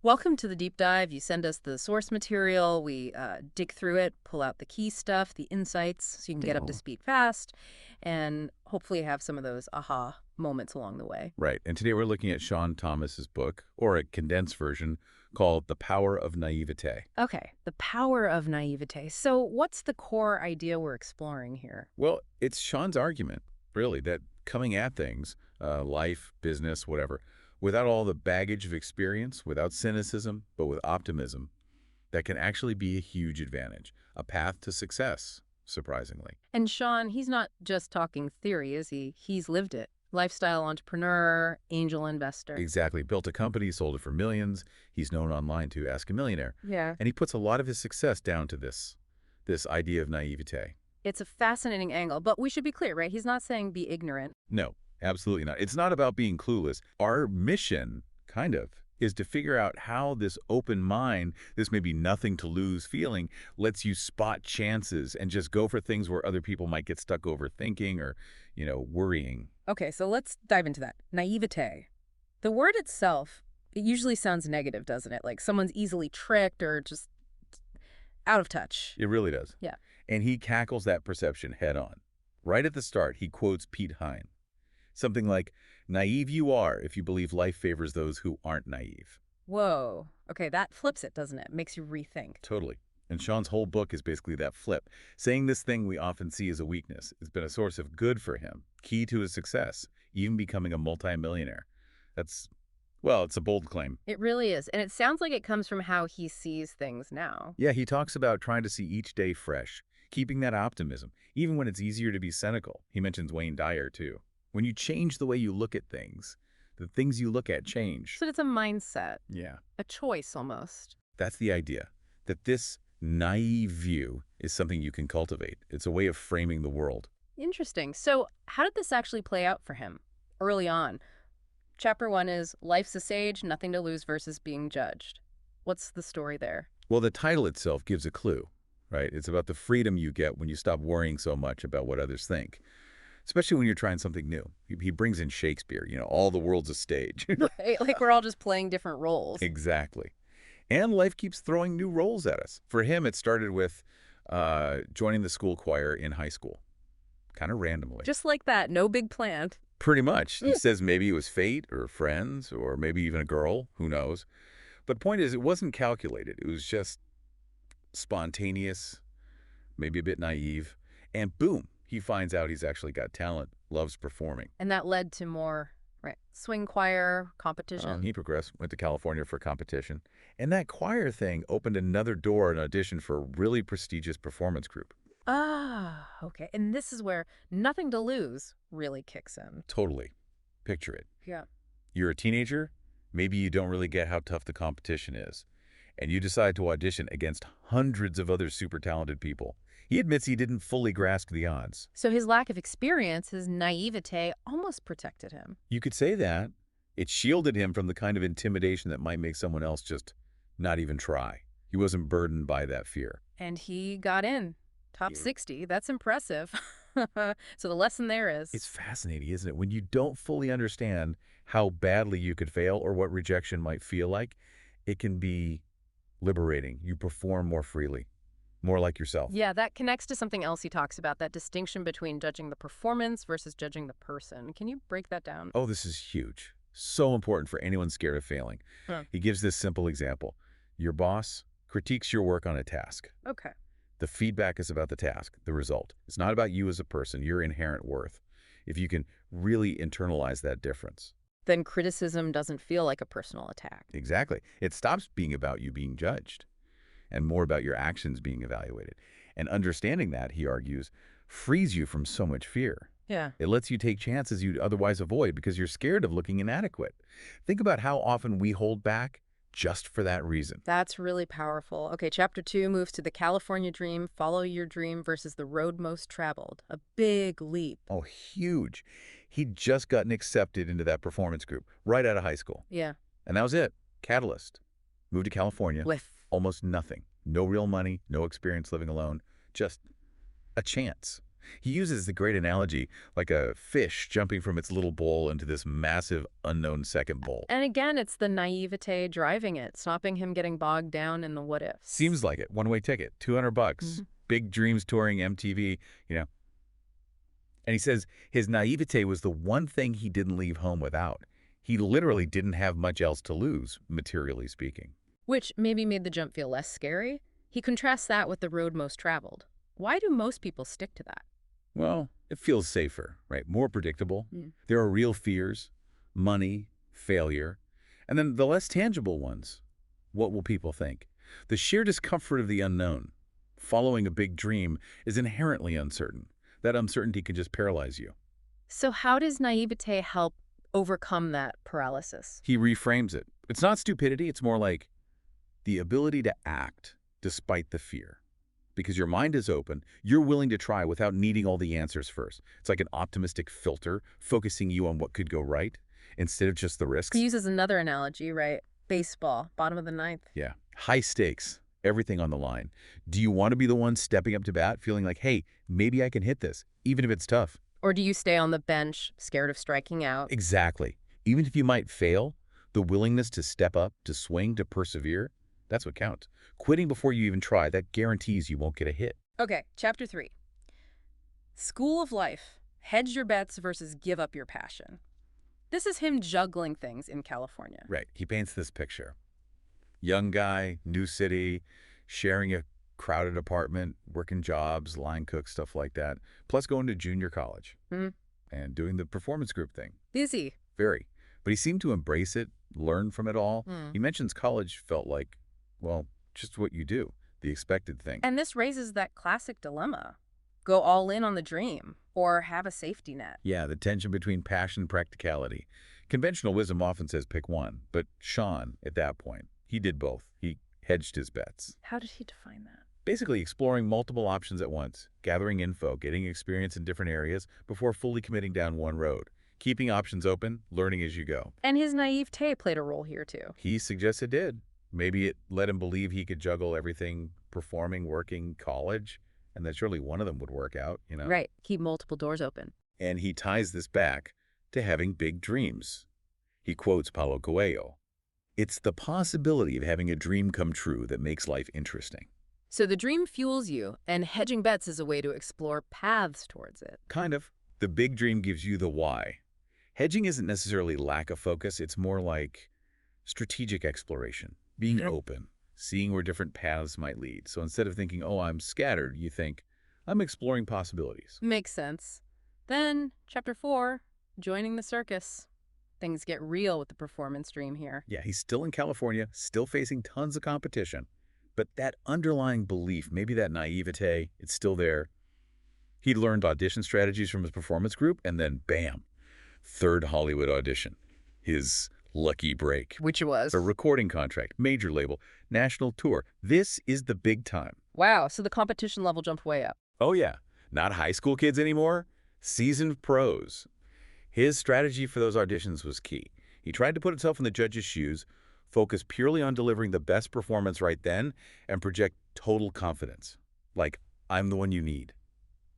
Welcome to the deep dive. You send us the source material, we dig through it, pull out the key stuff, the insights, so you can get up to Ding. speed fast, and hopefully have some of those aha moments along the way. Right. And today we're looking at Shawn Thomas's book, or a condensed version, called The Power of Naivete. Okay, the power of naivete. So what's the core idea we're exploring here? Well, it's Shawn's argument, really, that coming at things, life, business, whatever, without all the baggage of experience, without cynicism, but with optimism, that can actually be a huge advantage, a path to success, surprisingly. And Shawn, he's not just talking theory, is he? He's lived it. Lifestyle entrepreneur, angel investor. Exactly. Built a company, sold it for millions. He's known online to Ask a Millionaire. Yeah. And he puts a lot of his success down to this idea of naivete. It's a fascinating angle, but we should be clear, right? He's not saying be ignorant. No, absolutely not. It's not about being clueless. Our mission, kind of, is to figure out how this open mind, this maybe nothing to lose feeling, lets you spot chances and just go for things where other people might get stuck overthinking or, worrying. Okay, so let's dive into that. Naivete. The word itself, it usually sounds negative, doesn't it? Like someone's easily tricked or just out of touch. It really does. Yeah. And he cackles that perception head on. Right at the start, he quotes Pete Hine. Something like, "Naive you are if you believe life favors those who aren't naive." Whoa. Okay, that flips it, doesn't it? Makes you rethink. Totally. And Sean's whole book is basically that flip. Saying this thing we often see as a weakness has been a source of good for him, key to his success, even becoming a multimillionaire. That's, well, it's a bold claim. It really is. And it sounds like it comes from how he sees things now. Yeah, he talks about trying to see each day fresh, keeping that optimism, even when it's easier to be cynical. He mentions Wayne Dyer, too. When you change the way you look at things, the things you look at change. So it's a mindset, Yeah, a choice almost. that's the idea, that this naive view is something you can cultivate. It's a way of framing the world. Interesting. So how did this actually play out for him early on? Chapter 1 is Life's a Sage, Nothing to Lose versus Being Judged. What's the story there? Well, the title itself gives a clue, right? It's about the freedom you get when you stop worrying so much about what others think, especially when you're trying something new. He brings in Shakespeare, all the world's a stage. Right? Like we're all just playing different roles. Exactly. And life keeps throwing new roles at us. For him, it started with joining the school choir in high school, kind of randomly. Just like that, no big plan. Pretty much. He says maybe it was fate or friends or maybe even a girl, who knows. But point is, it wasn't calculated. It was just spontaneous, maybe a bit naive. And boom, he finds out he's actually got talent, loves performing. And that led to more, right, swing choir competition. He progressed, went to California for competition. And that choir thing opened another door, an audition for a really prestigious performance group. Ah, okay. And this is where Nothing to Lose really kicks in. Totally. Picture it. Yeah. You're a teenager, maybe you don't really get how tough the competition is, and you decide to audition against hundreds of other super talented people. He admits he didn't fully grasp the odds. So his lack of experience, his naivete, almost protected him. You could say that. It shielded him from the kind of intimidation that might make someone else just not even try. He wasn't burdened by that fear. And he got in. Top Yeah. 60. That's impressive. So the lesson there is. It's fascinating, isn't it? When you don't fully understand how badly you could fail or what rejection might feel like, it can be liberating. You perform more freely, more like yourself. Yeah, that connects to something else he talks about, that distinction between judging the performance versus judging the person. Can you break that down? Oh, this is huge. So important for anyone scared of failing. Huh. He gives this simple example. Your boss critiques your work on a task. Okay. The feedback is about the task, the result. It's not about you as a person, your inherent worth. If you can really internalize that difference. Then criticism doesn't feel like a personal attack. Exactly. It stops being about you being judged and more about your actions being evaluated. And understanding that, he argues, frees you from so much fear. Yeah. It lets you take chances you'd otherwise avoid because you're scared of looking inadequate. Think about how often we hold back just for that reason. That's really powerful. Okay, chapter 2 moves to the California dream, follow your dream versus the road most traveled. A big leap. Oh, huge. He'd just gotten accepted into that performance group right out of high school. Yeah. And that was it. Catalyst. Moved to California. With Almost nothing. No real money, no experience living alone. Just a chance. He uses the great analogy like a fish jumping from its little bowl into this massive unknown second bowl. And again, it's the naivete driving it, stopping him getting bogged down in the what ifs. Seems like it. One-way ticket, $200. Mhm. Big dreams touring MTV, you know. And he says his naivete was the one thing he didn't leave home without. He literally didn't have much else to lose, materially speaking. Which maybe made the jump feel less scary. He contrasts that with the road most traveled. Why do most people stick to that? Well, it feels safer, right? More predictable. Mm. There are real fears, money, failure, and then the less tangible ones. What will people think? The sheer discomfort of the unknown. Following a big dream is inherently uncertain. That uncertainty can just paralyze you. So how does naivete help overcome that paralysis? He reframes it. It's not stupidity, it's more like the ability to act despite the fear. Because your mind is open, you're willing to try without needing all the answers first. It's like an optimistic filter, focusing you on what could go right instead of just the risks. He uses another analogy, right? Baseball, bottom of the ninth. Yeah. High stakes, everything on the line. Do you want to be the one stepping up to bat, feeling like, hey, maybe I can hit this, even if it's tough? Or do you stay on the bench, scared of striking out? Exactly. Even if you might fail, the willingness to step up, to swing, to persevere, that's what counts. Quitting before you even try, that guarantees you won't get a hit. Okay, chapter 3. School of life. Hedge your bets versus give up your passion. This is him juggling things in California. Right. He paints this picture. Young guy, new city, sharing a crowded apartment, working jobs, line cook, stuff like that, plus going to junior college Hmm. and doing the performance group thing. Busy. Very. But he seemed to embrace it, learn from it all. Hmm. He mentions college felt like, well, just what you do, the expected thing. And this raises that classic dilemma. Go all in on the dream or have a safety net. Yeah, the tension between passion and practicality. Conventional wisdom often says pick one, but Shawn, at that point, he did both. He hedged his bets. How did he define that? Basically exploring multiple options at once, gathering info, getting experience in different areas before fully committing down one road. Keeping options open, learning as you go. And his naivete played a role here too. He suggests it did. Maybe it let him believe he could juggle everything, performing, working, college, and that surely one of them would work out, you know? Right. Keep multiple doors open. And he ties this back to having big dreams. He quotes Paulo Coelho. It's the possibility of having a dream come true that makes life interesting. So the dream fuels you, and hedging bets is a way to explore paths towards it. Kind of. The big dream gives you the why. Hedging isn't necessarily lack of focus. It's more like strategic exploration, being open, seeing where different paths might lead. So instead of thinking, oh, I'm scattered, you think, I'm exploring possibilities. Makes sense. Then, chapter 4, joining the circus. Things get real with the performance dream here. Yeah, he's still in California, still facing tons of competition. But that underlying belief, maybe that naivete, it's still there. He'd learned audition strategies from his performance group, and then bam, third Hollywood audition. His lucky break. Which was? A recording contract, major label, national tour. This is the big time. Wow, so the competition level jumped way up. Oh yeah, not high school kids anymore, seasoned pros. His strategy for those auditions was key. He tried to put himself in the judge's shoes, focus purely on delivering the best performance right then, and project total confidence. Like, I'm the one you need.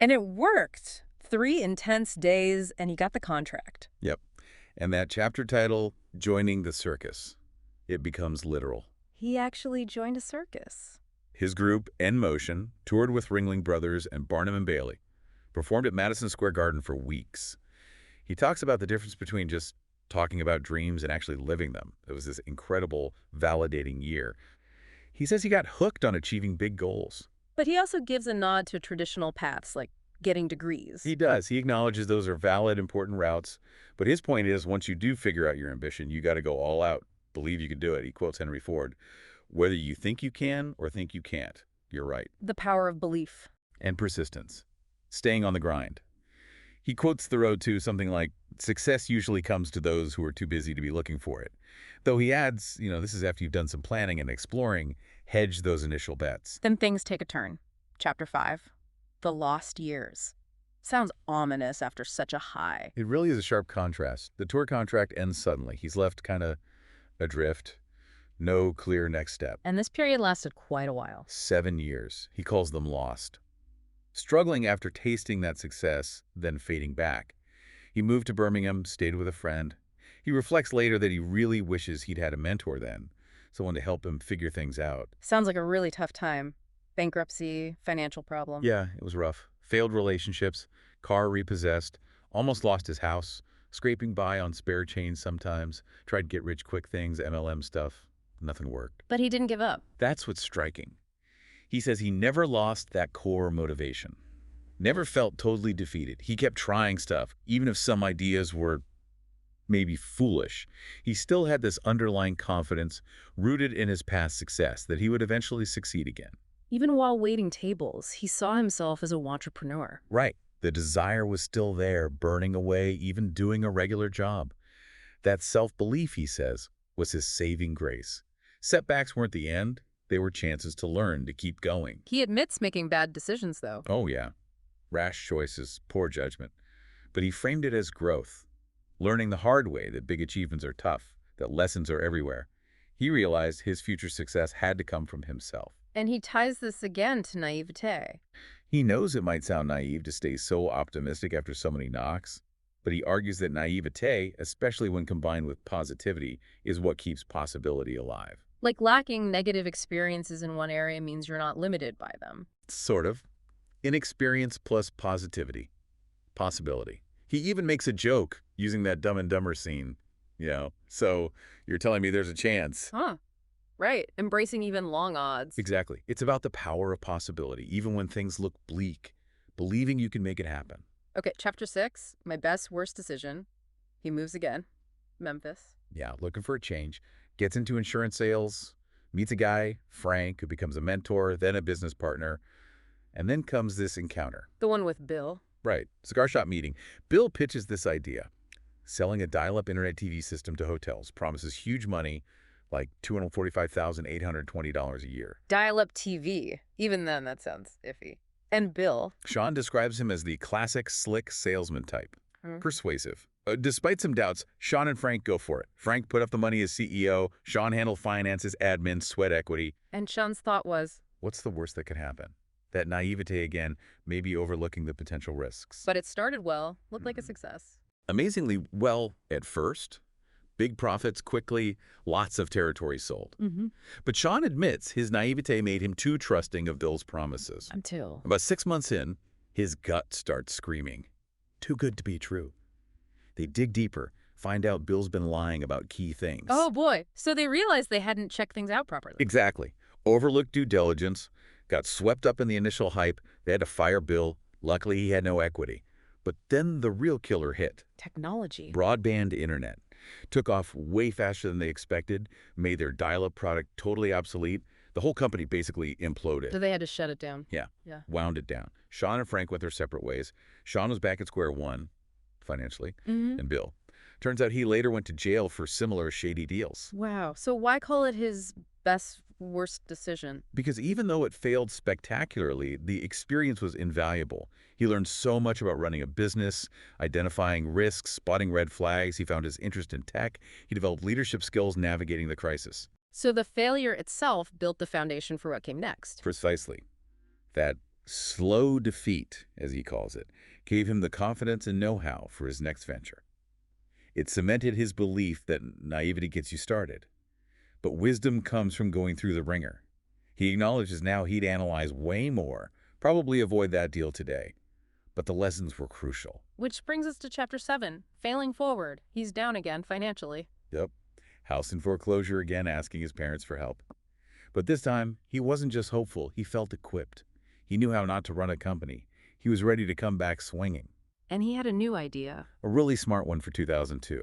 And it worked. 3 intense days, and he got the contract. Yep. And that chapter title, Joining the Circus, it becomes literal. He actually joined a circus. His group, N Motion, toured with Ringling Brothers and Barnum and Bailey, performed at Madison Square Garden for weeks. He talks about the difference between just talking about dreams and actually living them. It was this incredible, validating year. He says he got hooked on achieving big goals. But he also gives a nod to traditional paths, like getting degrees. He does. He acknowledges those are valid, important routes. But his point is, once you do figure out your ambition, you got to go all out. Believe you can do it. He quotes Henry Ford. Whether you think you can or think you can't, you're right. The power of belief. And persistence. Staying on the grind. He quotes Thoreau, too, something like, success usually comes to those who are too busy to be looking for it. Though he adds, this is after you've done some planning and exploring, hedge those initial bets. Then things take a turn. Chapter 5, The Lost Years. Sounds ominous after such a high. It really is a sharp contrast. The tour contract ends suddenly. He's left kind of adrift. No clear next step. And this period lasted quite a while. 7 years. He calls them lost. struggling after tasting that success, then fading back. He moved to Birmingham, stayed with a friend. He reflects later that he really wishes he'd had a mentor then, someone to help him figure things out. Sounds like a really tough time. Bankruptcy, financial problem. Yeah, it was rough. Failed relationships, car repossessed, almost lost his house, scraping by on spare change sometimes, tried get-rich-quick things, MLM stuff. Nothing worked. But he didn't give up. That's what's striking. He says he never lost that core motivation. Never felt totally defeated. He kept trying stuff, even if some ideas were maybe foolish. He still had this underlying confidence rooted in his past success that he would eventually succeed again. Even while waiting tables, he saw himself as a entrepreneur. Right. The desire was still there, burning away, even doing a regular job. That self-belief, he says, was his saving grace. Setbacks weren't the end. They were chances to learn, to keep going. He admits making bad decisions, though. Oh, yeah. Rash choices, poor judgment. But he framed it as growth. Learning the hard way that big achievements are tough, that lessons are everywhere. He realized his future success had to come from himself. And he ties this again to naivete. He knows it might sound naive to stay so optimistic after so many knocks, but he argues that naivete, especially when combined with positivity, is what keeps possibility alive. Like lacking negative experiences in one area means you're not limited by them. Sort of. Inexperience plus positivity. Possibility. He even makes a joke using that Dumb and Dumber scene, So you're telling me there's a chance. Huh. Right. Embracing even long odds. Exactly. It's about the power of possibility, even when things look bleak. Believing you can make it happen. Okay, chapter 6, my best, worst decision. He moves again. Memphis. Yeah, looking for a change. Gets into insurance sales, meets a guy, Frank, who becomes a mentor, then a business partner. And then comes this encounter. The one with Bill. Right. Cigar shop meeting. Bill pitches this idea. Selling a dial-up internet TV system to hotels. Promises huge money, like $245,820 a year. Dial-up TV. Even then, that sounds iffy. And Bill. Shawn describes him as the classic slick salesman type. Persuasive. Despite some doubts, Shawn and Frank go for it. Frank put up the money as CEO. Shawn handled finances, admin, sweat equity. And Shawn's thought was, what's the worst that could happen? That naivete again, maybe overlooking the potential risks. But it started well. Looked like a success. Amazingly well at first. Big profits quickly, lots of territory sold. But Shawn admits his naivete made him too trusting of Bill's promises. Until. About 6 months in, his gut starts screaming. Too good to be true. They dig deeper, find out Bill's been lying about key things. Oh boy, so they realized they hadn't checked things out properly. Exactly. Overlooked due diligence, got swept up in the initial hype. They had to fire Bill. Luckily, he had no equity. But then the real killer hit. Technology. Broadband internet. Took off way faster than they expected, made their dial-up product totally obsolete. The whole company basically imploded. So they had to shut it down. Yeah, wound it down. Shawn and Frank went their separate ways. Shawn was back at square one, financially, and Bill. Turns out he later went to jail for similar shady deals. Wow. So why call it his best, worst decision? Because even though it failed spectacularly, the experience was invaluable. He learned so much about running a business, identifying risks, spotting red flags. He found his interest in tech. He developed leadership skills navigating the crisis. So the failure itself built the foundation for what came next. Precisely. That slow defeat, as he calls it, gave him the confidence and know-how for his next venture. It cemented his belief that naivety gets you started. But wisdom comes from going through the ringer. He acknowledges now he'd analyze way more, probably avoid that deal today. But the lessons were crucial. Which brings us to chapter 7, failing forward. He's down again financially. Yep. House in foreclosure again, asking his parents for help. But this time, he wasn't just hopeful, he felt equipped. He knew how not to run a company. He was ready to come back swinging. And he had a new idea. A really smart one for 2002.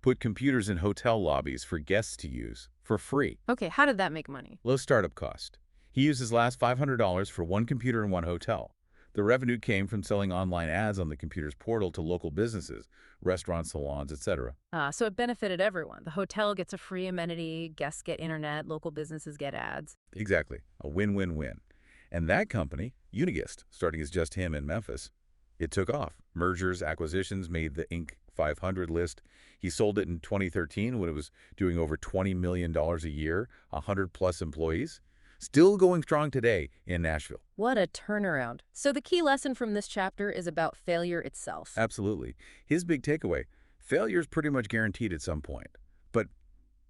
Put computers in hotel lobbies for guests to use for free. Okay, how did that make money? Low startup cost. He used his last $500 for one computer in one hotel. The revenue came from selling online ads on the computer's portal to local businesses, restaurants, salons, etc. So it benefited everyone. The hotel gets a free amenity, guests get internet, local businesses get ads. Exactly. A win-win-win. And that company, Unigist, starting as just him in Memphis, it took off. Mergers, acquisitions made the Inc. 500 list. He sold it in 2013 when it was doing over $20 million a year, 100-plus employees. Still going strong today in Nashville. What a turnaround. So the key lesson from this chapter is about failure itself. Absolutely. His big takeaway, failure is pretty much guaranteed at some point. But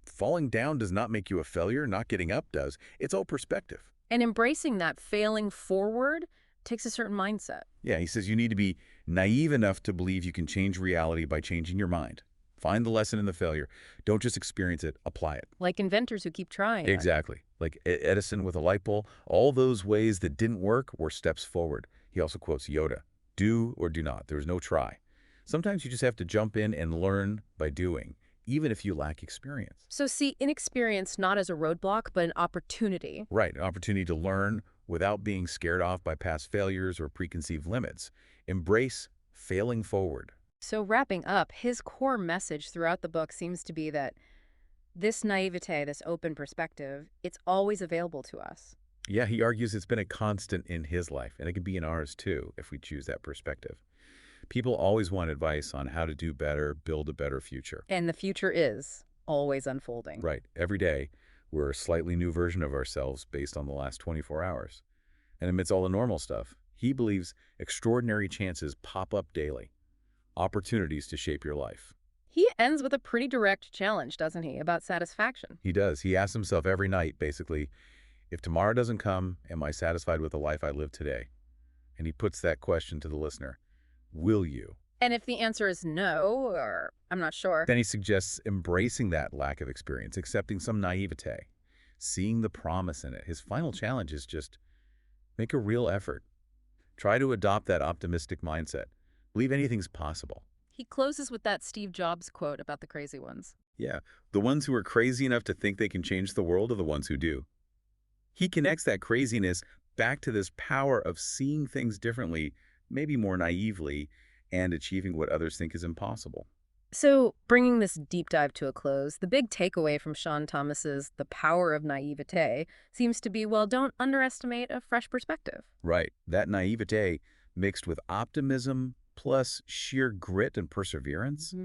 falling down does not make you a failure. Not getting up does. It's all perspective. And embracing that failing forward takes a certain mindset. Yeah, he says you need to be naive enough to believe you can change reality by changing your mind. Find the lesson in the failure. Don't just experience it, apply it. Like inventors who keep trying. Exactly. Like Edison with a light bulb, all those ways that didn't work were steps forward. He also quotes Yoda, do or do not. There's no try. Sometimes you just have to jump in and learn by doing, even if you lack experience. So see inexperience not as a roadblock, but an opportunity. Right, an opportunity to learn without being scared off by past failures or preconceived limits. Embrace failing forward. So wrapping up, his core message throughout the book seems to be that this naivete, this open perspective, it's always available to us. Yeah, he argues it's been a constant in his life, and it can be in ours too, if we choose that perspective. People always want advice on how to do better, build a better future. And the future is always unfolding. Right. Every day, we're a slightly new version of ourselves based on the last 24 hours. And amidst all the normal stuff, he believes extraordinary chances pop up daily. Opportunities to shape your life. He ends with a pretty direct challenge, doesn't he, about satisfaction? He does. He asks himself every night, basically, if tomorrow doesn't come, am I satisfied with the life I live today? And he puts that question to the listener. Will you? And if the answer is no, or I'm not sure. Then he suggests embracing that lack of experience, accepting some naivete, seeing the promise in it. His final challenge is just make a real effort. Try to adopt that optimistic mindset. Believe anything's possible. He closes with that Steve Jobs quote about the crazy ones. Yeah, the ones who are crazy enough to think they can change the world are the ones who do. He connects that craziness back to this power of seeing things differently, maybe more naively, and achieving what others think is impossible. So, bringing this deep dive to a close, the big takeaway from Shawn Thomas's The Power of Naivete seems to be, well, don't underestimate a fresh perspective. Right, that naivete mixed with optimism plus sheer grit and perseverance,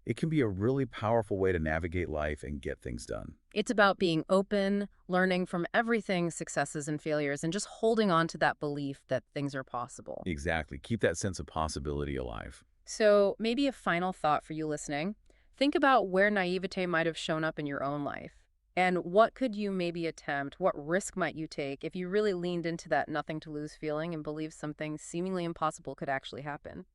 it can be a really powerful way to navigate life and get things done. It's about being open, learning from everything, successes and failures, and just holding on to that belief that things are possible. Exactly. Keep that sense of possibility alive. So maybe a final thought for you listening. Think about where naivete might have shown up in your own life. And what could you maybe attempt? What risk might you take if you really leaned into that nothing to lose feeling and believed something seemingly impossible could actually happen?